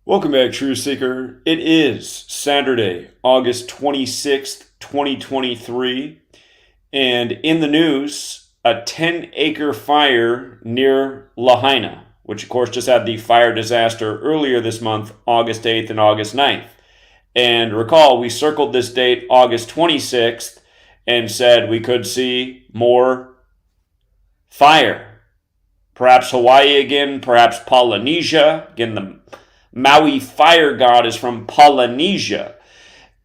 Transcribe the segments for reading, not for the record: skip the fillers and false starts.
Welcome back, Truth Seeker. It is Saturday, August 26th, 2023, and in the news, a 10-acre fire near Lahaina, which of course just had the fire disaster earlier this month, August 8th and August 9th. And recall, we circled this date, August 26th, and said we could see more fire. Perhaps Hawaii again, perhaps Polynesia. Again, the Maui fire god is from Polynesia.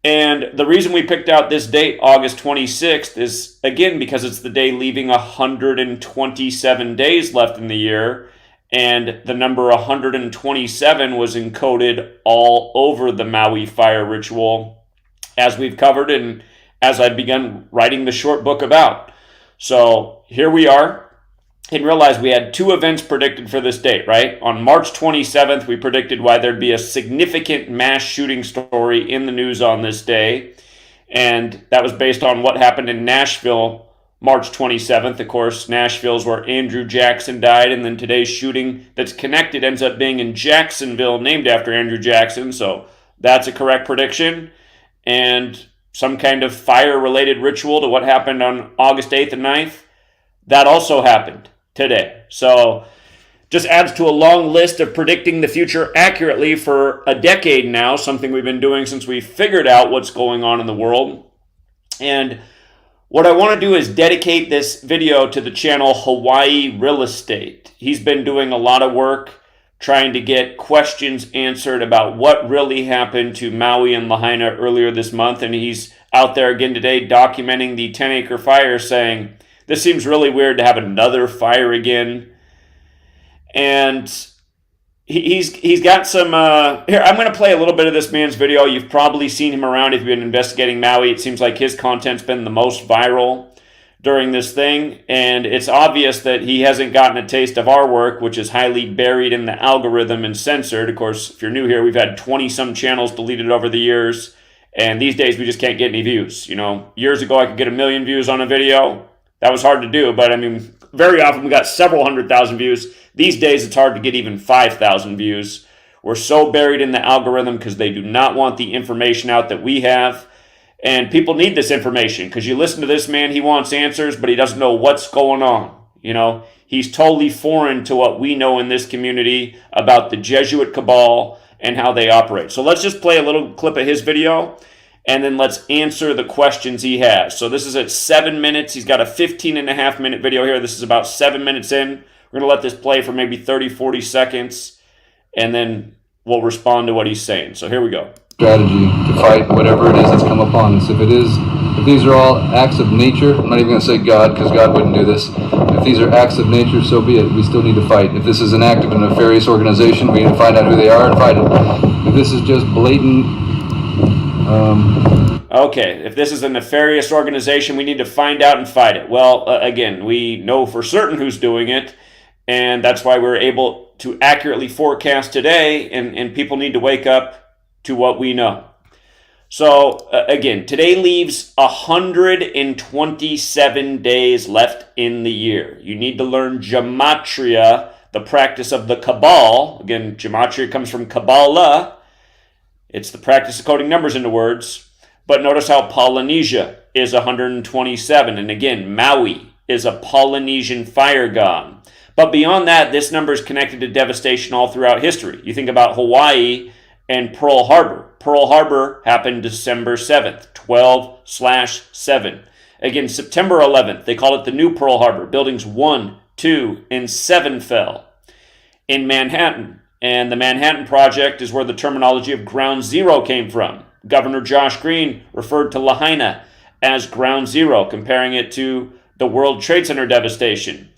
And the reason we picked out this date, August 26th, is, again, because it's the day leaving 127 days left in the year. And the number 127 was encoded all over the Maui fire ritual, as we've covered and as I've begun writing the short book about. So here we are. And realize we had two events predicted for this date, right? On March 27th, we predicted why there'd be a significant mass shooting story in the news on this day. And that was based on what happened in Nashville, March 27th. Of course, Nashville's where Andrew Jackson died. And then today's shooting that's connected ends up being in Jacksonville, named after Andrew Jackson. So that's a correct prediction. And some kind of fire-related ritual to what happened on August 8th and 9th, that also happened today. So just adds to a long list of predicting the future accurately for a decade now, something we've been doing since we figured out what's going on in the world. And what I want to do is dedicate this video to the channel Hawaii Real Estate. He's been doing a lot of work trying to get questions answered about what really happened to Maui and Lahaina earlier this month. And he's out there again today documenting the 10-acre fire, saying, this seems really weird to have another fire again. And he's got some... here, I'm going to play a little bit of this man's video. You've probably seen him around if you've been investigating Maui. It seems like his content's been the most viral during this thing. And it's obvious that he hasn't gotten a taste of our work, which is highly buried in the algorithm and censored. Of course, if you're new here, we've had 20-some channels deleted over the years. And these days, we just can't get any views. You know, years ago, I could get 1 million views on a video. That was hard to do, but I mean, very often we got several 100,000 views. These days, it's hard to get even 5,000 views. We're so buried in the algorithm because they do not want the information out that we have. And people need this information because you listen to this man, he wants answers, but he doesn't know what's going on. You know, he's totally foreign to what we know in this community about the Jesuit cabal and how they operate. So let's just play a little clip of his video. And then let's answer the questions he has. So this is at 7 minutes. He's got a 15.5-minute video here. This is about 7 minutes in. We're going to let this play for maybe 30, 40 seconds. And then we'll respond to what he's saying. So here we go. Strategy to fight whatever it is that's come upon us. If these are all acts of nature, I'm not even going to say God, because God wouldn't do this. If these are acts of nature, so be it. We still need to fight. If this is an act of a nefarious organization, we need to find out who they are and fight it. If this is just blatant... Okay, if this is a nefarious organization, we need to find out and fight it. Well, again, we know for certain who's doing it, and that's why we're able to accurately forecast today, and people need to wake up to what we know. So, again, today leaves 127 days left in the year. You need to learn gematria, the practice of the Cabal. Again, gematria comes from Kabbalah. It's the practice of coding numbers into words. But notice how Polynesia is 127. And again, Maui is a Polynesian fire god. But beyond that, this number is connected to devastation all throughout history. You think about Hawaii and Pearl Harbor. Pearl Harbor happened December 7th, 12/7. Again, September 11th, they call it the New Pearl Harbor. Buildings 1, 2, and 7 fell in Manhattan. And the Manhattan Project is where the terminology of ground zero came from. Governor Josh Green referred to Lahaina as ground zero, comparing it to the World Trade Center devastation.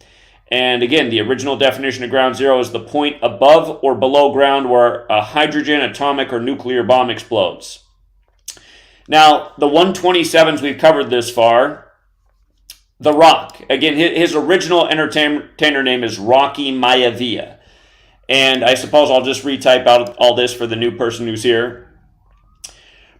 And again, the original definition of ground zero is the point above or below ground where a hydrogen, atomic, or nuclear bomb explodes. Now, the 127s we've covered this far. The Rock. Again, his original entertainer name is Rocky Maivia. And I suppose I'll just retype out all this for the new person who's here.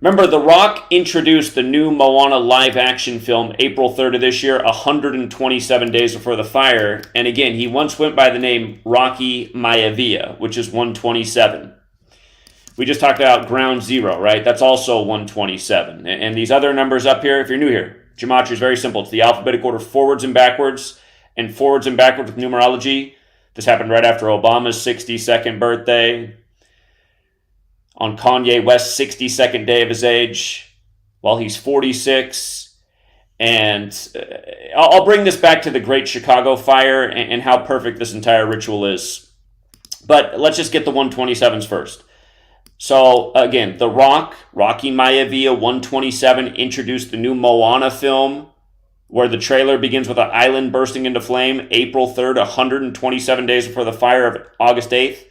Remember, The Rock introduced the new Moana live-action film April 3rd of this year, 127 days before the fire. And again, he once went by the name Rocky Maivia, which is 127. We just talked about ground zero, right? That's also 127. And these other numbers up here, if you're new here, gematria is very simple. It's the alphabetic order forwards and backwards with numerology. This happened right after Obama's 62nd birthday. On Kanye West's 62nd day of his age, while he's 46. And I'll bring this back to the Great Chicago Fire and how perfect this entire ritual is. But let's just get the 127s first. So again, The Rock, Rocky Maivia 127, introduced the new Moana film, where the trailer begins with an island bursting into flame April 3rd, 127 days before the fire of August 8th.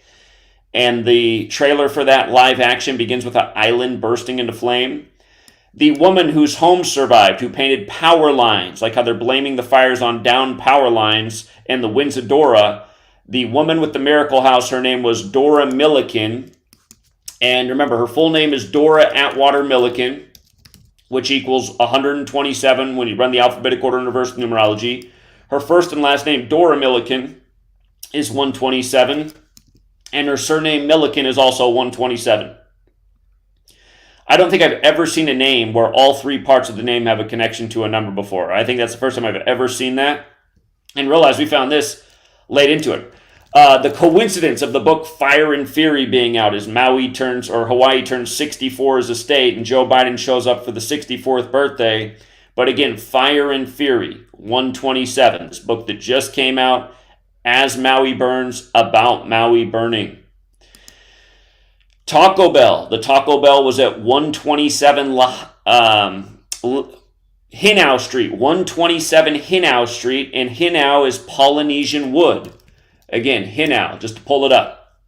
And the trailer for that live action begins with an island bursting into flame. The woman whose home survived, who painted power lines, like how they're blaming the fires on downed power lines and the winds of Dora. The woman with the miracle house, her name was Dora Milliken. And remember, her full name is Dora Atwater Milliken, which equals 127 when you run the alphabetic order in reverse numerology. Her first and last name, Dora Milliken, is 127. And her surname Milliken is also 127. I don't think I've ever seen a name where all three parts of the name have a connection to a number before. I think that's the first time I've ever seen that. And realize we found this late into it. The coincidence of the book Fire and Fury being out is Hawaii turns 64 as a state, and Joe Biden shows up for the 64th birthday. But again, Fire and Fury, 127, this book that just came out, As Maui Burns, about Maui burning. Taco Bell. The Taco Bell was at 127 Hinau Street. 127 Hinau Street, and Hinau is Polynesian wood. Again, Hinau, just to pull it up.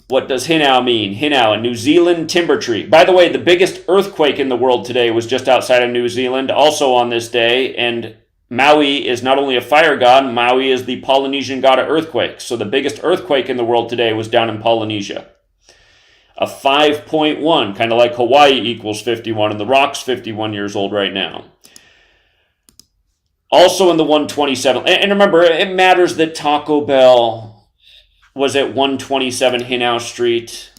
What does Hinau mean? Hinau, a New Zealand timber tree. By the way, the biggest earthquake in the world today was just outside of New Zealand, also on this day, and Maui is not only a fire god, Maui is the Polynesian god of earthquakes. So the biggest earthquake in the world today was down in Polynesia. A 5.1, kind of like Hawaii equals 51, and the Rock's 51 years old right now. Also in the 127, and remember, it matters that Taco Bell was at 127 Hinau Street.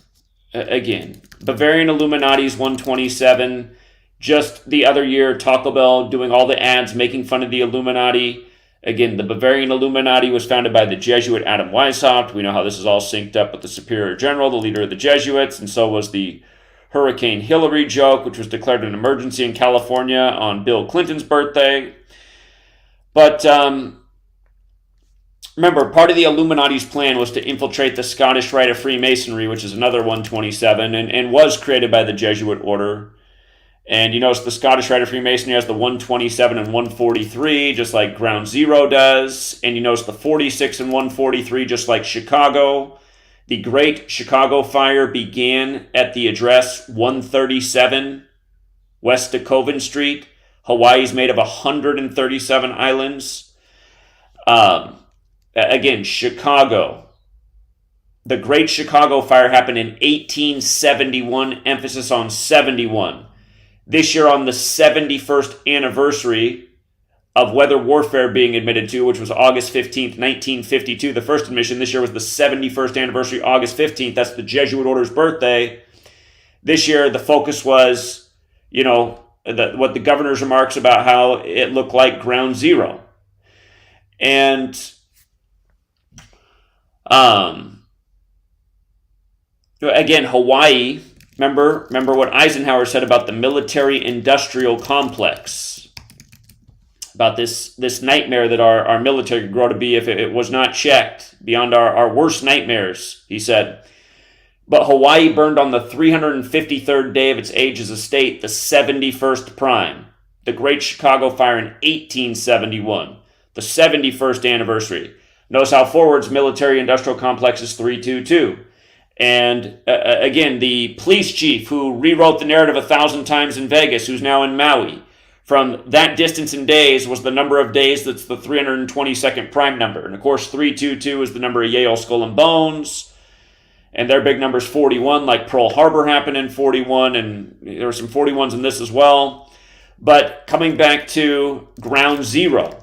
Again, Bavarian Illuminati's 127. Just the other year, Taco Bell doing all the ads, making fun of the Illuminati. Again, the Bavarian Illuminati was founded by the Jesuit Adam Weishaupt. We know how this is all synced up with the Superior General, the leader of the Jesuits, and so was the Hurricane Hillary joke, which was declared an emergency in California on Bill Clinton's birthday. But remember, part of the Illuminati's plan was to infiltrate the Scottish Rite of Freemasonry, which is another 127, and was created by the Jesuit order. And you notice the Scottish Rite of Freemasonry has the 127 and 143, just like Ground Zero does. And you notice the 46 and 143, just like Chicago. The Great Chicago Fire began at the address 137 West Decoding Street. Hawaii is made of 137 islands. Again, Chicago. The Great Chicago Fire happened in 1871, emphasis on 71. This year, on the 71st anniversary of weather warfare being admitted to, which was August 15th, 1952, the first admission. This year was the 71st anniversary, August 15th. That's the Jesuit order's birthday. This year, the focus was, what the governor's remarks about how it looked like ground zero. And again, Hawaii... Remember what Eisenhower said about the military-industrial complex, about this nightmare that our military could grow to be if it was not checked, beyond our worst nightmares, he said. But Hawaii burned on the 353rd day of its age as a state, the 71st prime, the Great Chicago Fire in 1871, the 71st anniversary. Notice how forward's military-industrial complex is 322. And again, the police chief who rewrote the narrative 1,000 times in Vegas, who's now in Maui, from that distance in days was the number of days that's the 322nd prime number. And of course, 322 is the number of Yale Skull and Bones. And their big number is 41, like Pearl Harbor happened in 41, and there were some 41s in this as well. But coming back to ground zero,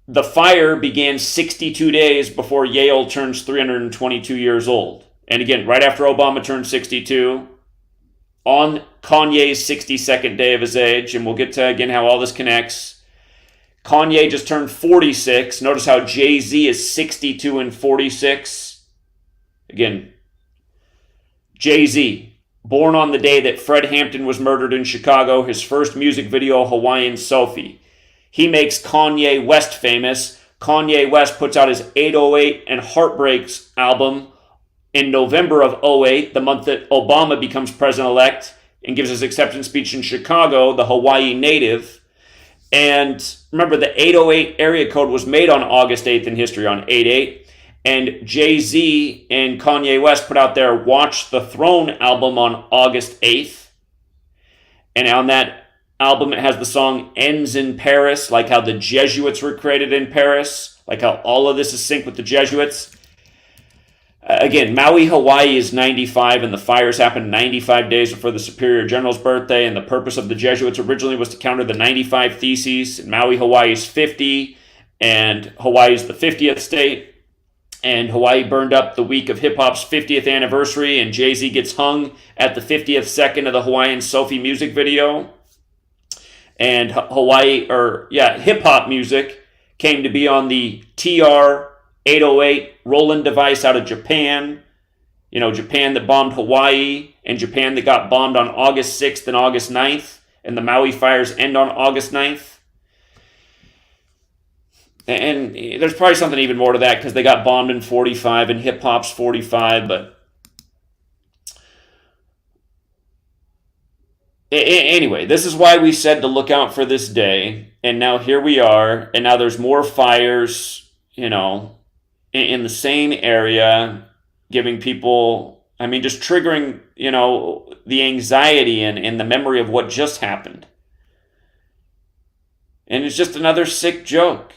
the fire began 62 days before Yale turns 322 years old. And again, right after Obama turned 62, on Kanye's 62nd day of his age, and we'll get to, again, how all this connects. Kanye just turned 46. Notice how Jay-Z is 62 and 46. Again, Jay-Z, born on the day that Fred Hampton was murdered in Chicago, his first music video, Hawaiian Sophie. He makes Kanye West famous. Kanye West puts out his 808 and Heartbreaks album in November of 08, the month that Obama becomes president-elect and gives his acceptance speech in Chicago, the Hawaii native. And remember, the 808 area code was made on August 8th in history, on 8/8. And Jay-Z and Kanye West put out their Watch the Throne album on August 8th. And on that album, it has the song Ends in Paris, like how the Jesuits were created in Paris, like how all of this is synced with the Jesuits. Again, Maui, Hawaii is 95, and the fires happened 95 days before the Superior General's birthday, and the purpose of the Jesuits originally was to counter the 95 Theses, and Maui, Hawaii is 50, and Hawaii is the 50th state, and Hawaii burned up the week of hip-hop's 50th anniversary, and Jay-Z gets hung at the 50th second of the Hawaiian Sophie music video, and hip-hop music came to be on the TR 808 Roland device out of Japan. You know, Japan that bombed Hawaii, and Japan that got bombed on August 6th and August 9th, and the Maui fires end on August 9th. And there's probably something even more to that, because they got bombed in 45, and hip-hop's 45, but anyway, this is why we said to look out for this day, and now here we are, and now there's more fires, you know, in the same area, giving people, just triggering, you know, the anxiety and the memory of what just happened. And it's just another sick joke.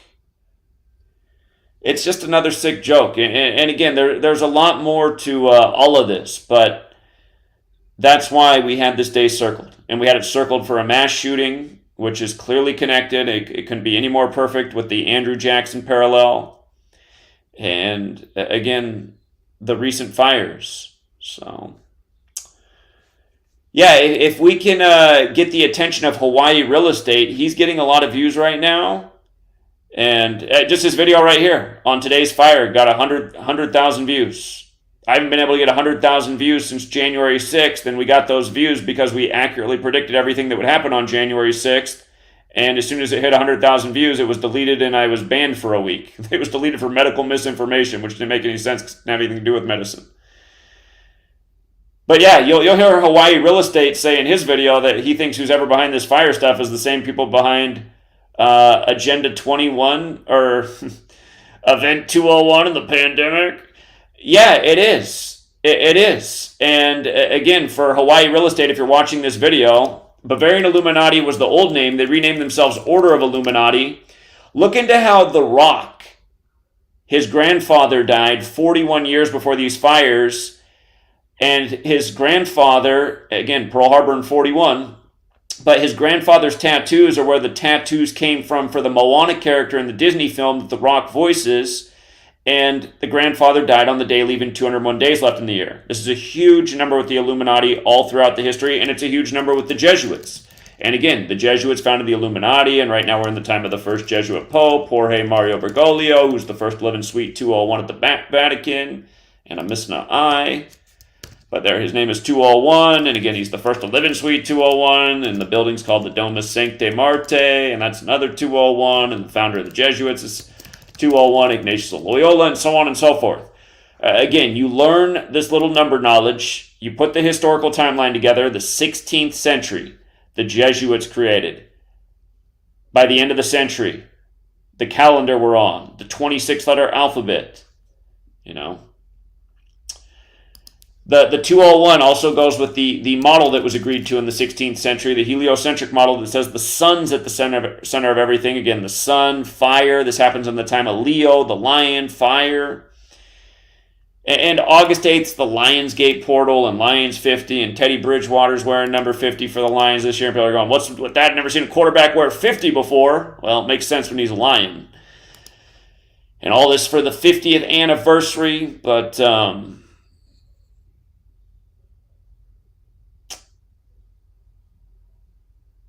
It's just another sick joke. And again, there's a lot more to all of this, but that's why we had this day circled. And we had it circled for a mass shooting, which is clearly connected. It couldn't be any more perfect with the Andrew Jackson parallel. And again, the recent fires. So, yeah, if we can get the attention of Hawaii real estate, he's getting a lot of views right now. And just this video right here on today's fire got 100,000 views. I haven't been able to get 100,000 views since January 6th, and we got those views because we accurately predicted everything that would happen on January 6th. And as soon as it hit 100,000 views, it was deleted, and I was banned for a week. It was deleted for medical misinformation, which didn't make any sense because it didn't have anything to do with medicine. But yeah, you'll hear Hawaii real estate say in his video that he thinks who's ever behind this fire stuff is the same people behind Agenda 21 or Event 201 in the pandemic. Yeah, it is. It is. And again, for Hawaii real estate, if you're watching this video, Bavarian Illuminati was the old name. They renamed themselves Order of Illuminati. Look into how The Rock, his grandfather, died 41 years before these fires. And his grandfather, again, Pearl Harbor in 41, but his grandfather's tattoos are where the tattoos came from for the Moana character in the Disney film that The Rock voices. And the grandfather died on the day, leaving 201 days left in the year. This is a huge number with the Illuminati all throughout the history, and it's a huge number with the Jesuits. And again, the Jesuits founded the Illuminati, and right now we're in the time of the first Jesuit Pope, Jorge Mario Bergoglio, who's the first to live in Suite 201 at the Vatican. And I'm missing an I. But there, his name is 201, and again, he's the first to live in Suite 201, and the building's called the Domus Sancte Marte, and that's another 201, and the founder of the Jesuits is 201, Ignatius of Loyola, and so on and so forth. Again, you learn this little number knowledge, you put the historical timeline together, the 16th century, the Jesuits created. By the end of the century, the calendar we're on, the 26-letter alphabet, you know. The 201 also goes with the model that was agreed to in the 16th century, the heliocentric model that says the sun's at the center of everything. Again, the sun, fire. This happens in the time of Leo, the lion, fire. And August 8th, the Lionsgate portal and Lions 50, and Teddy Bridgewater's wearing number 50 for the Lions this year. And people are going, what's with that? Never seen a quarterback wear 50 before. Well, it makes sense when he's a lion. And all this for the 50th anniversary, but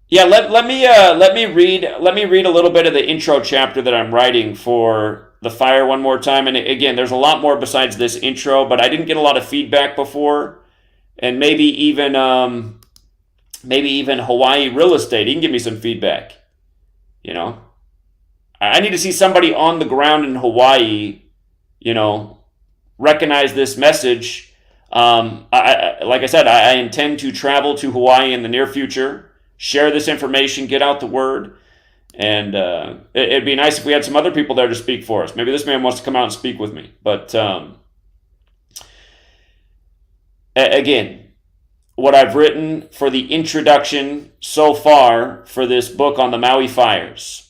yeah, let me read a little bit of the intro chapter that I'm writing for the fire one more time. And again, there's a lot more besides this intro, but I didn't get a lot of feedback before, and maybe even Hawaii real estate. He can give me some feedback. You know, I need to see somebody on the ground in Hawaii, recognize this message. Like I said, I intend to travel to Hawaii in the near future, share this information, get out the word, and it'd be nice if we had some other people there to speak for us. Maybe this man wants to come out and speak with me. But again, what I've written for the introduction so far for this book on the Maui fires.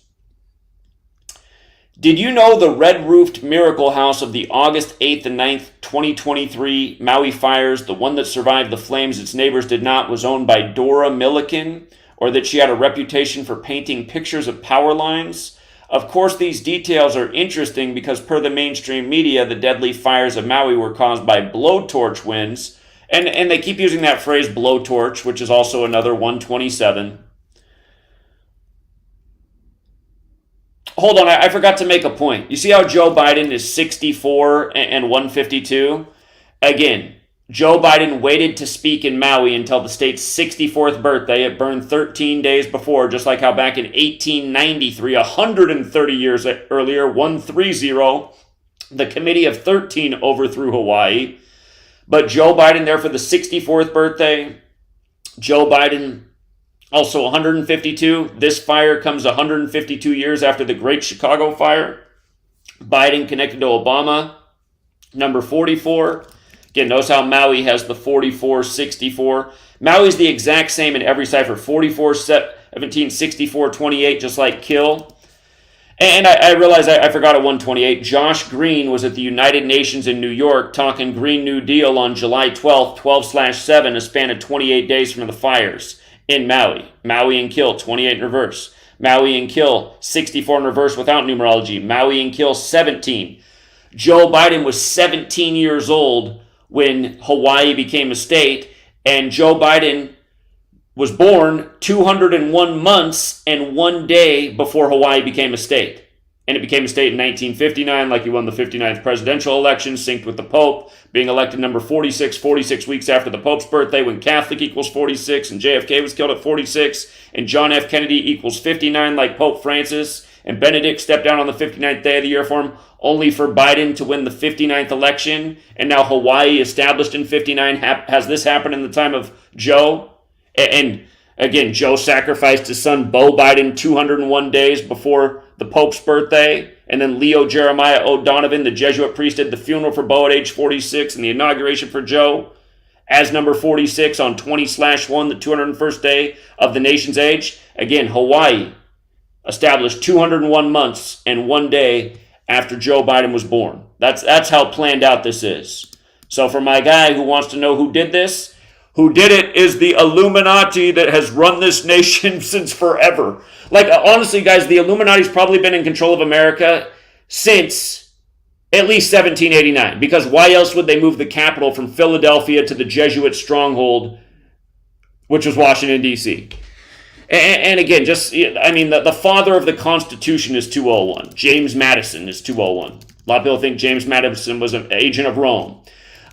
Did you know the red-roofed miracle house of the August 8th and 9th, 2023 Maui fires, the one that survived the flames, its neighbors did not, was owned by Dora Milliken, or that she had a reputation for painting pictures of power lines? Of course, these details are interesting because per the mainstream media, the deadly fires of Maui were caused by blowtorch winds, and they keep using that phrase blowtorch, which is also another 127. Hold on, I forgot to make a point. You see how Joe Biden is 64 and 152? Again, Joe Biden waited to speak in Maui until the state's 64th birthday. It burned 13 days before, just like how back in 1893, 130 years earlier, 130, the Committee of 13 overthrew Hawaii. But Joe Biden there for the 64th birthday. Joe Biden also 152. This fire comes 152 years after the Great Chicago Fire. Biden connected to Obama. Number 44. Again, notice how Maui has the 44-64. Maui's the exact same in every cipher. 44-17, 64-28, just like Kill. And I realized I forgot a 128. Josh Green was at the United Nations in New York talking Green New Deal on July 12th, 12/7, a span of 28 days from the fires in Maui. Maui and Kill, 28 in reverse. Maui and Kill, 64 in reverse without numerology. Maui and Kill, 17. Joe Biden was 17 years old when Hawaii became a state, and Joe Biden was born 201 months and 1 day before Hawaii became a state. And it became a state in 1959, like he won the 59th presidential election, synced with the Pope, being elected number 46 weeks after the Pope's birthday, when Catholic equals 46, and JFK was killed at 46, and John F. Kennedy equals 59, like Pope Francis, and Benedict stepped down on the 59th day of the year for him, only for Biden to win the 59th election, and now Hawaii, established in 59, has this happened in the time of Joe? And again, Joe sacrificed his son Beau Biden 201 days before the Pope's birthday. And then Leo Jeremiah O'Donovan, the Jesuit priest, did the funeral for Beau at age 46 and the inauguration for Joe as number 46 on 20/1, the 201st day of the nation's age. Again, Hawaii established 201 months and 1 day after Joe Biden was born. That's how planned out this is. So for my guy who wants to know who did this, who did it is the Illuminati that has run this nation since forever. Like, honestly, guys, the Illuminati's probably been in control of America since at least 1789. Because why else would they move the capital from Philadelphia to the Jesuit stronghold, which was Washington, D.C.? And again, the father of the Constitution is 201. James Madison is 201. A lot of people think James Madison was an agent of Rome.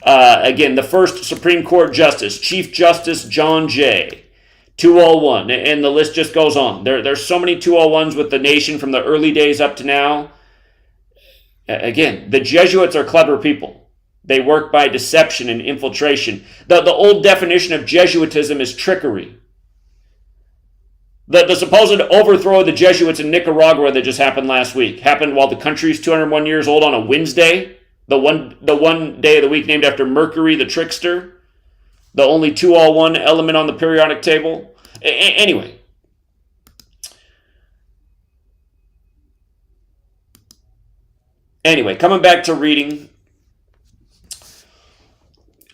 Again, the first Supreme Court Justice, Chief Justice John Jay, 201, and the list just goes on. There's so many 201s with the nation from the early days up to now. Again, the Jesuits are clever people. They work by deception and infiltration. The old definition of Jesuitism is trickery. The supposed overthrow of the Jesuits in Nicaragua that just happened last week happened while the country's 201 years old on a Wednesday. The one day of the week named after Mercury, the trickster. The only 201 element on the periodic table. Anyway. Coming back to reading.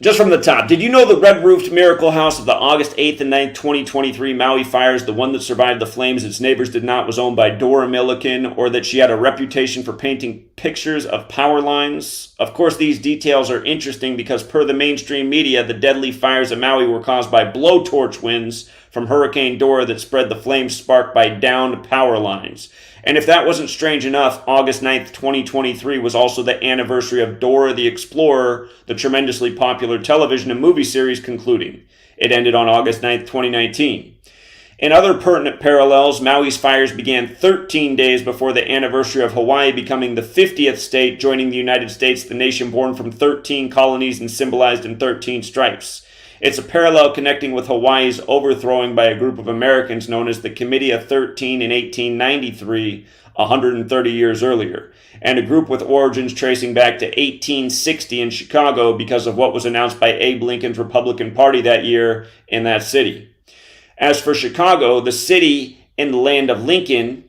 Just from the top, did you know the red-roofed miracle house of the August 8th and 9th, 2023 Maui fires, the one that survived the flames, its neighbors did not, was owned by Dora Milliken, or that she had a reputation for painting pictures of power lines? Of course, these details are interesting because per the mainstream media, the deadly fires at Maui were caused by blowtorch winds from Hurricane Dora that spread the flames sparked by downed power lines. And if that wasn't strange enough, August 9th, 2023 was also the anniversary of Dora the Explorer, the tremendously popular television and movie series, concluding. It ended on August 9th, 2019. In other pertinent parallels, Maui's fires began 13 days before the anniversary of Hawaii becoming the 50th state, joining the United States, the nation born from 13 colonies and symbolized in 13 stripes. It's a parallel connecting with Hawaii's overthrowing by a group of Americans known as the Committee of 13 in 1893, 130 years earlier, and a group with origins tracing back to 1860 in Chicago because of what was announced by Abe Lincoln's Republican Party that year in that city. As for Chicago, the city in the land of Lincoln,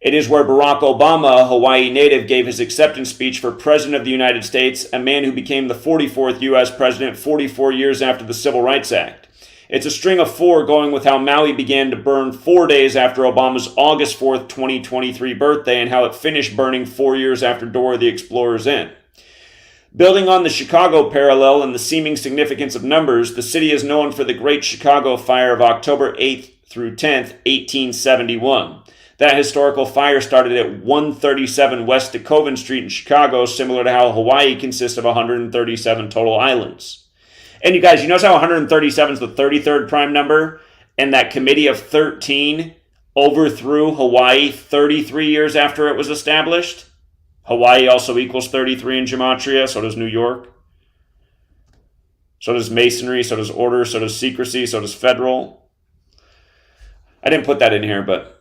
it is where Barack Obama, a Hawaii native, gave his acceptance speech for President of the United States, a man who became the 44th U.S. president 44 years after the Civil Rights Act. It's a string of four going with how Maui began to burn 4 days after Obama's August 4th, 2023 birthday and how it finished burning 4 years after Dora the Explorer's end. Building on the Chicago parallel and the seeming significance of numbers, the city is known for the Great Chicago Fire of October 8th through 10th, 1871. That historical fire started at 137 West Decoding Street in Chicago, similar to how Hawaii consists of 137 total islands. And you guys, you notice how 137 is the 33rd prime number? And that Committee of 13 overthrew Hawaii 33 years after it was established? Hawaii also equals 33 in Gematria, so does New York. So does Masonry, so does Order, so does Secrecy, so does Federal. I didn't put that in here, but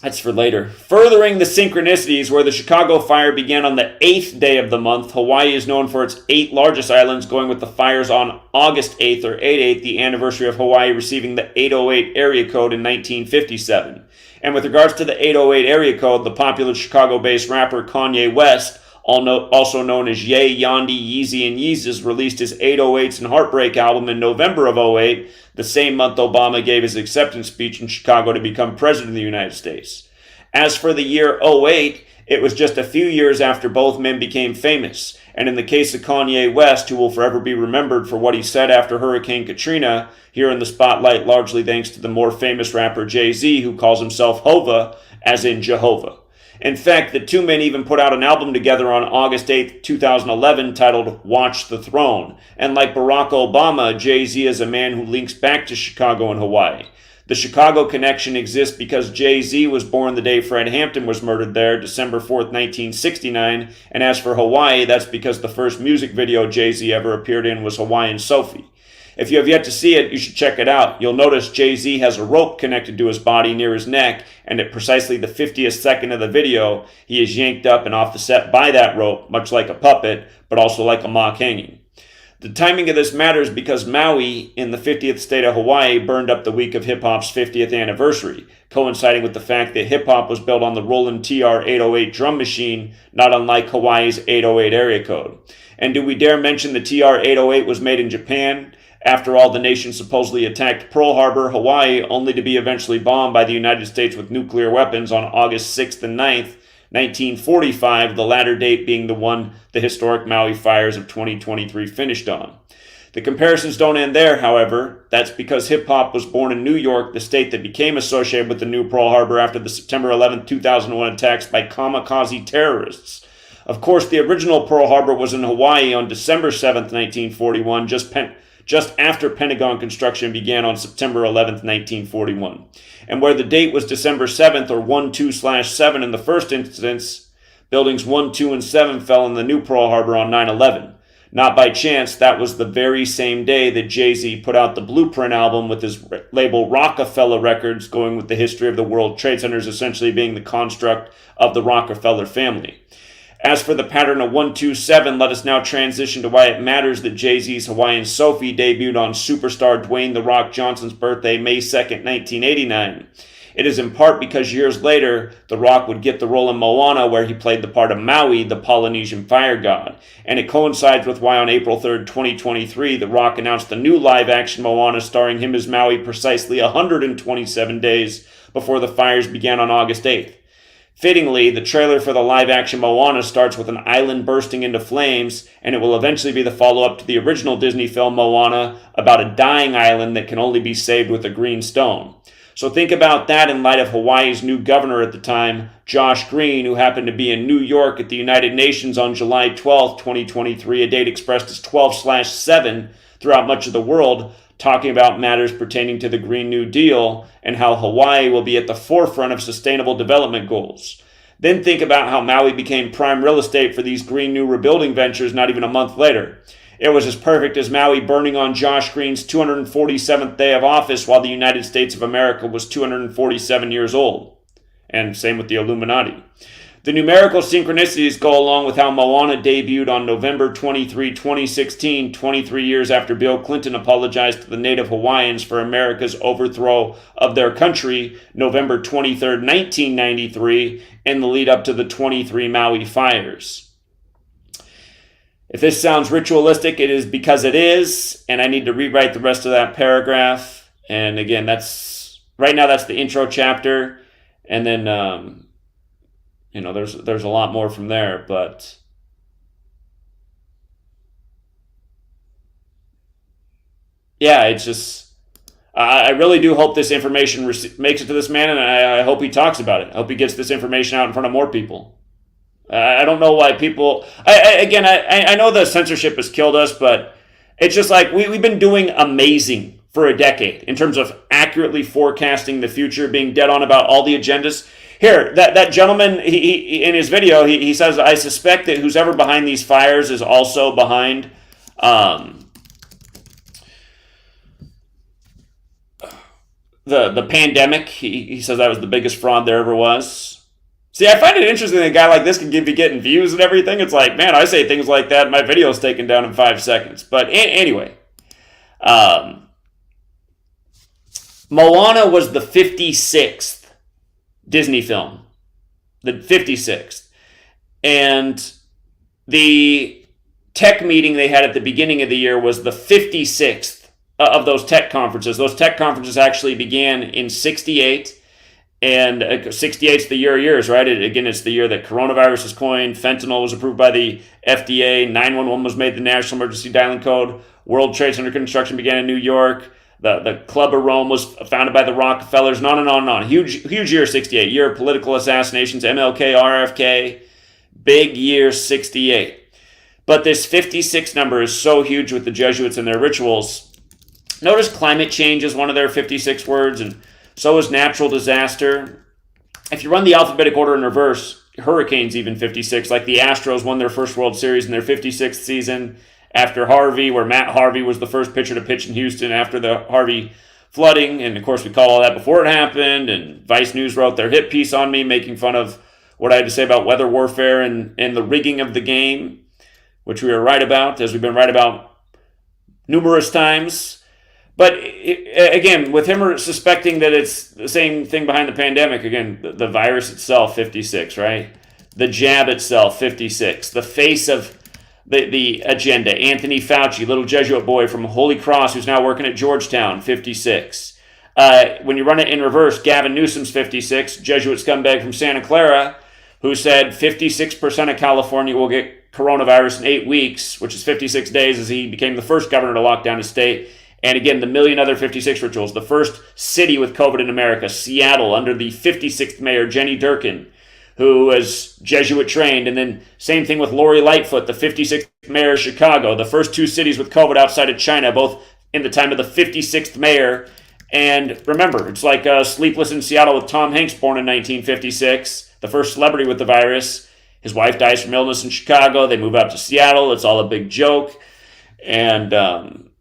that's for later. Furthering the synchronicities, where the Chicago fire began on the 8th day of the month, Hawaii is known for its 8 largest islands, going with the fires on August 8th or 8/8, the anniversary of Hawaii receiving the 808 area code in 1957. And with regards to the 808 area code, the popular Chicago-based rapper Kanye West, also known as Ye, Yandi, Yeezy, and Yeezus, released his 808s and Heartbreak album in November of 08, the same month Obama gave his acceptance speech in Chicago to become president of the United States. As for the year 08, it was just a few years after both men became famous. And in the case of Kanye West, who will forever be remembered for what he said after Hurricane Katrina, here in the spotlight largely thanks to the more famous rapper Jay-Z, who calls himself Hova, as in Jehovah. In fact, the two men even put out an album together on August 8, 2011 titled Watch the Throne. And like Barack Obama, Jay-Z is a man who links back to Chicago and Hawaii. The Chicago connection exists because Jay-Z was born the day Fred Hampton was murdered there, December 4th, 1969. And as for Hawaii, that's because the first music video Jay-Z ever appeared in was Hawaiian Sophie. If you have yet to see it, you should check it out. You'll notice Jay-Z has a rope connected to his body near his neck, and at precisely the 50th second of the video, he is yanked up and off the set by that rope, much like a puppet, but also like a mock hanging. The timing of this matters because Maui, in the 50th state of Hawaii, burned up the week of hip-hop's 50th anniversary, coinciding with the fact that hip-hop was built on the Roland TR-808 drum machine, not unlike Hawaii's 808 area code. And do we dare mention the TR-808 was made in Japan? After all, the nation supposedly attacked Pearl Harbor, Hawaii, only to be eventually bombed by the United States with nuclear weapons on August 6th and 9th, 1945, the latter date being the one the historic Maui fires of 2023 finished on. The comparisons don't end there, however. That's because hip-hop was born in New York, the state that became associated with the new Pearl Harbor after the September 11, 2001 attacks by kamikaze terrorists. Of course, the original Pearl Harbor was in Hawaii on December 7th, 1941, just after Pentagon construction began on September 11th, 1941. And where the date was December 7th or 1-2/7 in the first instance, buildings 1, 2, and 7 fell in the new Pearl Harbor on 9/11. Not by chance, that was the very same day that Jay-Z put out the Blueprint album with his label Rockefeller Records, going with the history of the World Trade Centers essentially being the construct of the Rockefeller family. As for the pattern of 1-2-7, let us now transition to why it matters that Jay-Z's Hawaiian Sophie debuted on superstar Dwayne "The Rock" Johnson's birthday, May 2nd, 1989. It is in part because years later, The Rock would get the role in Moana where he played the part of Maui, the Polynesian fire god. And it coincides with why on April 3rd, 2023, The Rock announced the new live-action Moana starring him as Maui precisely 127 days before the fires began on August 8th. Fittingly, the trailer for the live-action Moana starts with an island bursting into flames, and it will eventually be the follow-up to the original Disney film Moana about a dying island that can only be saved with a green stone. So think about that in light of Hawaii's new governor at the time, Josh Green, who happened to be in New York at the United Nations on July 12, 2023, a date expressed as 12/7 throughout much of the world, talking about matters pertaining to the Green New Deal and how Hawaii will be at the forefront of sustainable development goals. Then think about how Maui became prime real estate for these Green New rebuilding ventures not even a month later. It was as perfect as Maui burning on Josh Green's 247th day of office while the United States of America was 247 years old. And same with the Illuminati. The numerical synchronicities go along with how Moana debuted on November 23, 2016, 23 years after Bill Clinton apologized to the native Hawaiians for America's overthrow of their country, November 23, 1993, in the lead up to the 23 Maui fires. If this sounds ritualistic, it is because it is, and I need to rewrite the rest of that paragraph. And again, right now that's the intro chapter, and then there's a lot more from there, but yeah, it's just, I really do hope this information makes it to this man, and I hope he talks about it. I hope he gets this information out in front of more people. I don't know why people, I know the censorship has killed us, but it's just like, we've been doing amazing for a decade in terms of accurately forecasting the future, being dead on about all the agendas. Here, that gentleman, he in his video, he says, I suspect that who's ever behind these fires is also behind the pandemic. He says that was the biggest fraud there ever was. See, I find it interesting that a guy like this can be getting views and everything. It's like, man, I say things like that, and my video's taken down in 5 seconds. But anyway, Moana was the 56th Disney film, the 56th. And the tech meeting they had at the beginning of the year was the 56th of those tech conferences. Those tech conferences actually began in 68, and 68 is the year of years, right? It's the year that coronavirus was coined, fentanyl was approved by the FDA, 911 was made the National Emergency Dialing Code, World Trade Center construction began in New York, the Club of Rome was founded by the Rockefellers, and on and on and on. Huge year 68, year of political assassinations, MLK, RFK, big year 68. But this 56 number is so huge with the Jesuits and their rituals. Notice climate change is one of their 56 words, and so is natural disaster. If you run the alphabetic order in reverse, hurricanes even 56, like the Astros won their first World Series in their 56th season after Harvey, where Matt Harvey was the first pitcher to pitch in Houston after the Harvey flooding. And of course, we call all that before it happened. And Vice News wrote their hit piece on me, making fun of what I had to say about weather warfare and the rigging of the game, which we were right about, as we've been right about numerous times. But again, with him suspecting that it's the same thing behind the pandemic, again, the virus itself, 56, right? The jab itself, 56. The face of the agenda, Anthony Fauci, little Jesuit boy from Holy Cross who's now working at Georgetown, 56. When you run it in reverse, Gavin Newsom's 56, Jesuit scumbag from Santa Clara, who said 56% of California will get coronavirus in 8 weeks, which is 56 days, as he became the first governor to lock down his state. And again, the million other 56 rituals. The first city with COVID in America, Seattle, under the 56th mayor, Jenny Durkin, who was Jesuit trained. And then same thing with Lori Lightfoot, the 56th mayor of Chicago. The first 2 cities with COVID outside of China, both in the time of the 56th mayor. And remember, it's like Sleepless in Seattle with Tom Hanks, born in 1956, the first celebrity with the virus. His wife dies from illness in Chicago. They move out to Seattle. It's all a big joke. And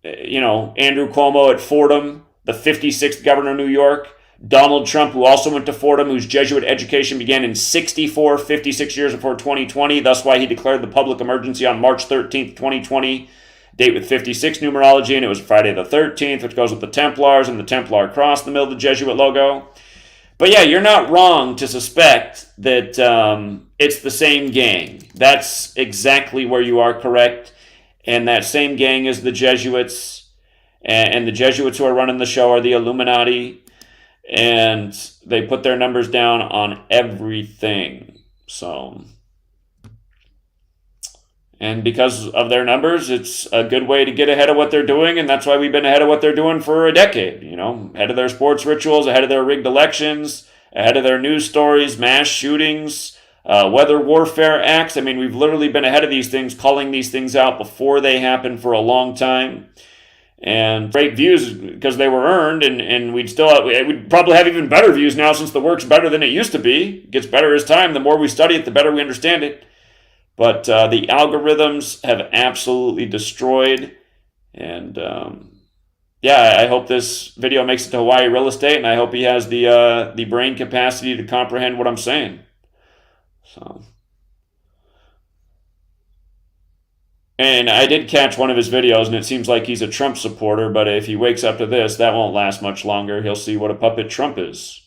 Andrew Cuomo at Fordham, the 56th governor of New York. Donald Trump, who also went to Fordham, whose Jesuit education began in 64, 56 years before 2020. That's why he declared the public emergency on March 13th, 2020. Date with 56 numerology, and it was Friday the 13th, which goes with the Templars and the Templar cross in the middle of the Jesuit logo. But yeah, you're not wrong to suspect that it's the same gang. That's exactly where you are correct. And that same gang is the Jesuits. And the Jesuits who are running the show are the Illuminati. And they put their numbers down on everything. So, and because of their numbers, it's a good way to get ahead of what they're doing. And that's why we've been ahead of what they're doing for a decade. You know, ahead of their sports rituals, ahead of their rigged elections, ahead of their news stories, mass shootings, weather warfare acts. I mean, we've literally been ahead of these things, calling these things out before they happen for a long time. And great views because they were earned, and we'd probably have even better views now since the work's better than it used to be. It gets better as time. The more we study it, the better we understand it. But the algorithms have absolutely destroyed. And yeah, I hope this video makes it to Hawaii real estate, and I hope he has the brain capacity to comprehend what I'm saying. So. And I did catch one of his videos, and it seems like he's a Trump supporter, but if he wakes up to this, that won't last much longer. He'll see what a puppet Trump is.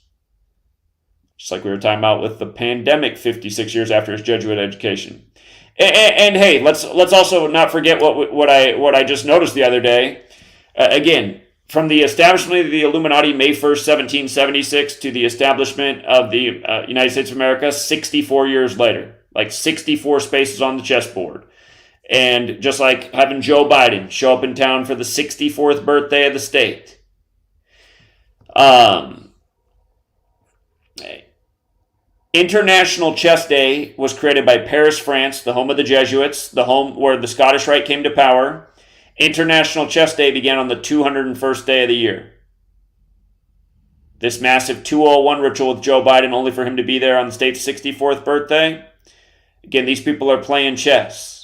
Just like we were talking about with the pandemic 56 years after his Jesuit education. And hey, let's also not forget what I just noticed the other day. Again, from the establishment of the Illuminati May 1st, 1776, to the establishment of the United States of America 64 years later. Like 64 spaces on the chessboard. And just like having Joe Biden show up in town for the 64th birthday of the state. International Chess Day was created by Paris, France, the home of the Jesuits, the home where the Scottish Rite came to power. International Chess Day began on the 201st day of the year. This massive 201 ritual with Joe Biden, only for him to be there on the state's 64th birthday. Again, these people are playing chess.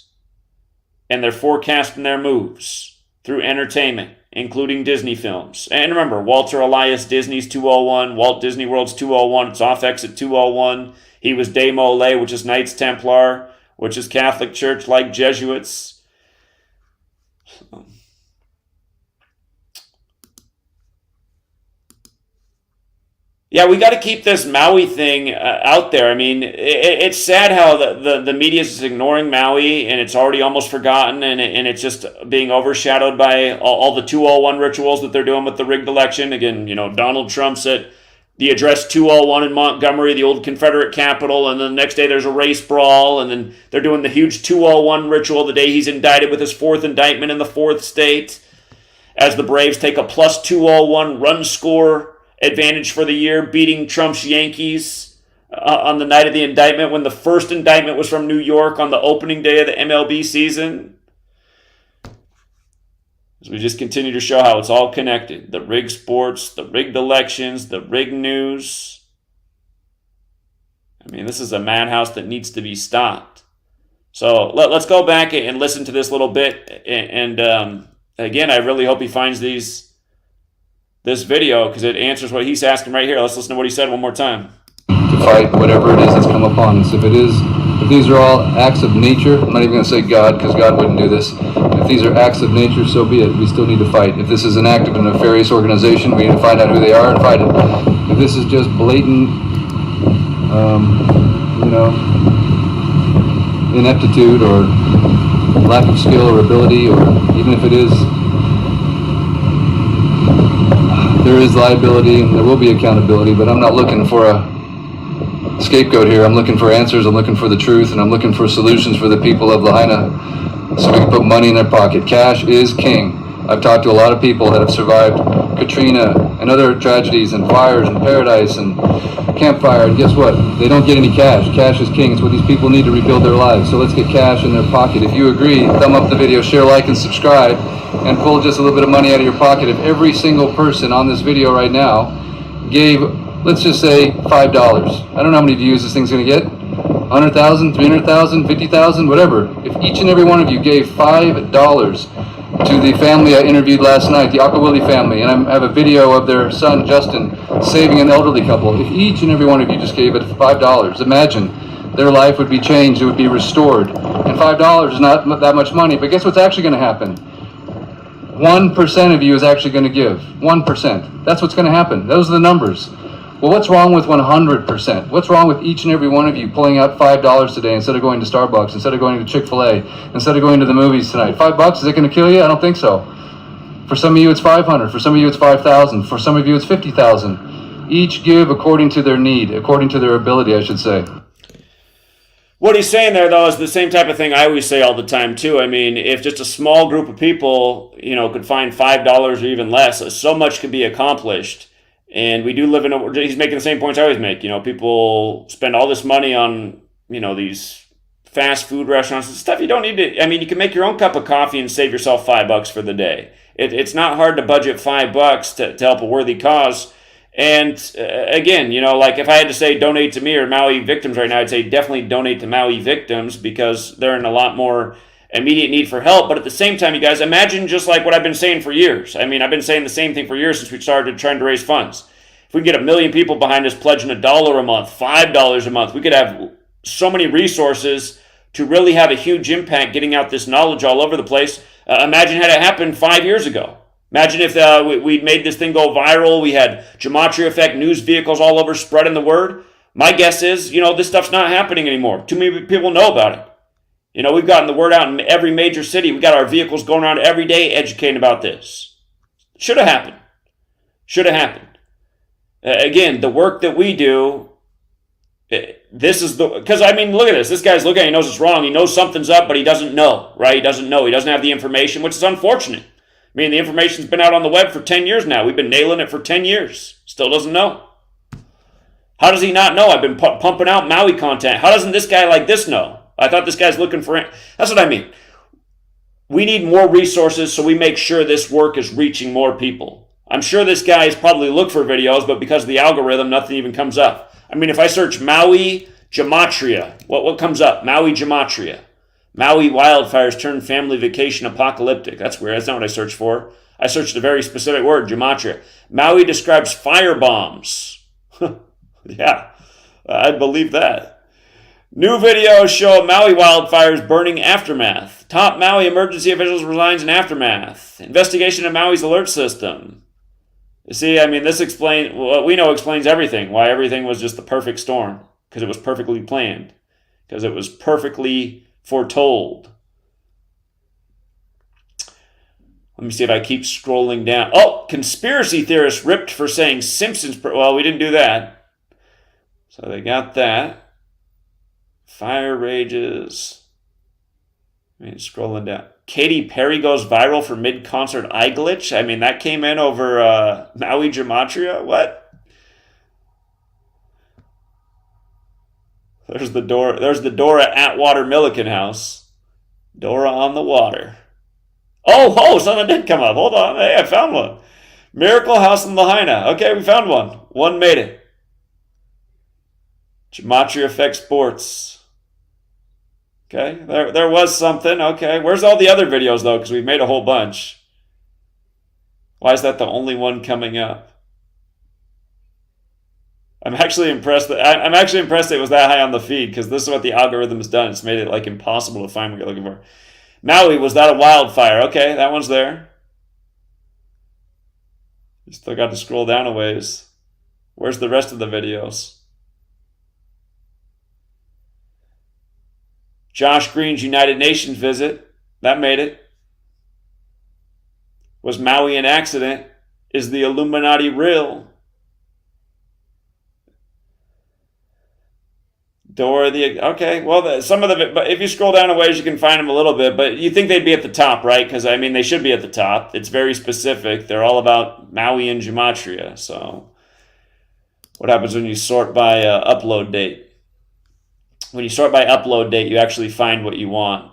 And they're forecasting their moves through entertainment, including Disney films. And remember, Walter Elias Disney's 201, Walt Disney World's 201, it's off exit 201. He was De Molay, which is Knights Templar, which is Catholic Church like Jesuits. So. Yeah, we got to keep this Maui thing out there. I mean, it's sad how the media is ignoring Maui, and it's already almost forgotten, and it's just being overshadowed by all the 201 rituals that they're doing with the rigged election. Again, you know, Donald Trump's at the address 201 in Montgomery, the old Confederate capital, and then the next day there's a race brawl, and then they're doing the huge 201 ritual the day he's indicted with his fourth indictment in the fourth state, as the Braves take a plus 201 run score advantage for the year, beating Trump's Yankees on the night of the indictment when the first indictment was from New York on the opening day of the MLB season. As we just continue to show how it's all connected. The rigged sports, the rigged elections, the rigged news. I mean, this is a madhouse that needs to be stopped. So let's go back and listen to this little bit. And again, I really hope he finds this video because it answers what he's asking right here. Let's listen to what he said one more time. To fight whatever it is that's come upon us. If these are all acts of nature, I'm not even going to say God because God wouldn't do this. If these are acts of nature, so be it. We still need to fight. If this is an act of a nefarious organization, we need to find out who they are and fight it. If this is just blatant, ineptitude or lack of skill or ability, or even if it is, there is liability and there will be accountability, but I'm not looking for a scapegoat here. I'm looking for answers, I'm looking for the truth, and I'm looking for solutions for the people of Lahaina so we can put money in their pocket. Cash is king. I've talked to a lot of people that have survived Katrina and other tragedies and fires and Paradise and Camp Fire, and guess what? They don't get any cash. Cash is king. It's what these people need to rebuild their lives. So let's get cash in their pocket. If you agree, thumb up the video, share, like, and subscribe, and pull just a little bit of money out of your pocket. If every single person on this video right now gave, let's just say, $5. I don't know how many views this thing's going to get. 100,000, 300,000, 50,000, whatever. If each and every one of you gave $5 to the family I interviewed last night, the Akawili family, and I have a video of their son, Justin, saving an elderly couple. If each and every one of you just gave it $5, imagine their life would be changed, it would be restored. And $5 is not that much money, but guess what's actually going to happen? 1% of you is actually going to give. 1%. That's what's going to happen. Those are the numbers. Well, what's wrong with 100%? What's wrong with each and every one of you pulling out $5 today instead of going to Starbucks, instead of going to Chick-fil-A, instead of going to the movies tonight? $5, is it going to kill you? I don't think so. For some of you, it's 500. For some of you, it's 5,000. For some of you, it's 50,000. Each give according to their need, according to their ability, I should say. What he's saying there, though, is the same type of thing I always say all the time, too. I mean, if just a small group of people, could find $5 or even less, so much could be accomplished. And we do live in a... He's making the same points I always make. People spend all this money on, these fast food restaurants and stuff you don't need to... I mean, you can make your own cup of coffee and save yourself $5 for the day. It's not hard to budget $5 to help a worthy cause. And again, like if I had to say donate to me or Maui victims right now, I'd say definitely donate to Maui victims because they're in a lot more immediate need for help. But at the same time, you guys, imagine just like what I've been saying for years. I mean, I've been saying the same thing for years since we started trying to raise funds. If we can get 1 million people behind us pledging $1 a month, $5 a month, we could have so many resources to really have a huge impact getting out this knowledge all over the place. Imagine had it happened 5 years ago. Imagine if we made this thing go viral. We had GematriaEffectNews vehicles all over spreading the word. My guess is, this stuff's not happening anymore. Too many people know about it. We've gotten the word out in every major city. We got our vehicles going around every day educating about this. Should have happened. Should have happened. Again, the work that we do, this is because I mean, look at this. This guy's looking, he knows it's wrong. He knows something's up, but he doesn't know, right? He doesn't know. He doesn't have the information, which is unfortunate. I mean, the information's been out on the web for 10 years now. We've been nailing it for 10 years. Still doesn't know. How does he not know? I've been pumping out Maui content. How doesn't this guy like this know? I thought this guy's looking for it. That's what I mean. We need more resources so we make sure this work is reaching more people. I'm sure this guy's probably looked for videos, but because of the algorithm, nothing even comes up. I mean, if I search Maui Gematria, what comes up? Maui Gematria. Maui wildfires turn family vacation apocalyptic. That's weird. That's not what I searched for. I searched a very specific word, gematria. Maui describes fire bombs. Yeah, I believe that. New videos show Maui wildfires burning aftermath. Top Maui emergency officials resigns in aftermath. Investigation of Maui's alert system. You see, I mean, this explains, what we know explains everything. Why everything was just the perfect storm. Because it was perfectly planned. Because it was perfectly foretold. Let me see if I keep scrolling down. Oh, conspiracy theorists ripped for saying Simpsons. Well, we didn't do that. So they got that. Fire rages. I mean, scrolling down. Katy Perry goes viral for mid-concert eye glitch. I mean, that came in over Maui Gematria. What? There's the Dora Atwater Milliken house. Dora on the water. Oh, something did come up. Hold on. Hey, I found one. Miracle House in Lahaina. Okay, we found one. One made it. Gematria Effect Sports. Okay, there was something. Okay, where's all the other videos, though? Because we've made a whole bunch. Why is that the only one coming up? I'm actually impressed that it was that high on the feed because this is what the algorithm has done. It's made it like impossible to find what you're looking for. Maui, was that a wildfire? Okay, that one's there. You still got to scroll down a ways. Where's the rest of the videos? Josh Green's United Nations visit. That made it. Was Maui an accident? Is the Illuminati real? Dora okay, well, some of the, but if you scroll down a ways, you can find them a little bit, but you think they'd be at the top, right? Because, I mean, they should be at the top. It's very specific. They're all about Maui and Gematria. So what happens when you sort by upload date? When you sort by upload date, you actually find what you want.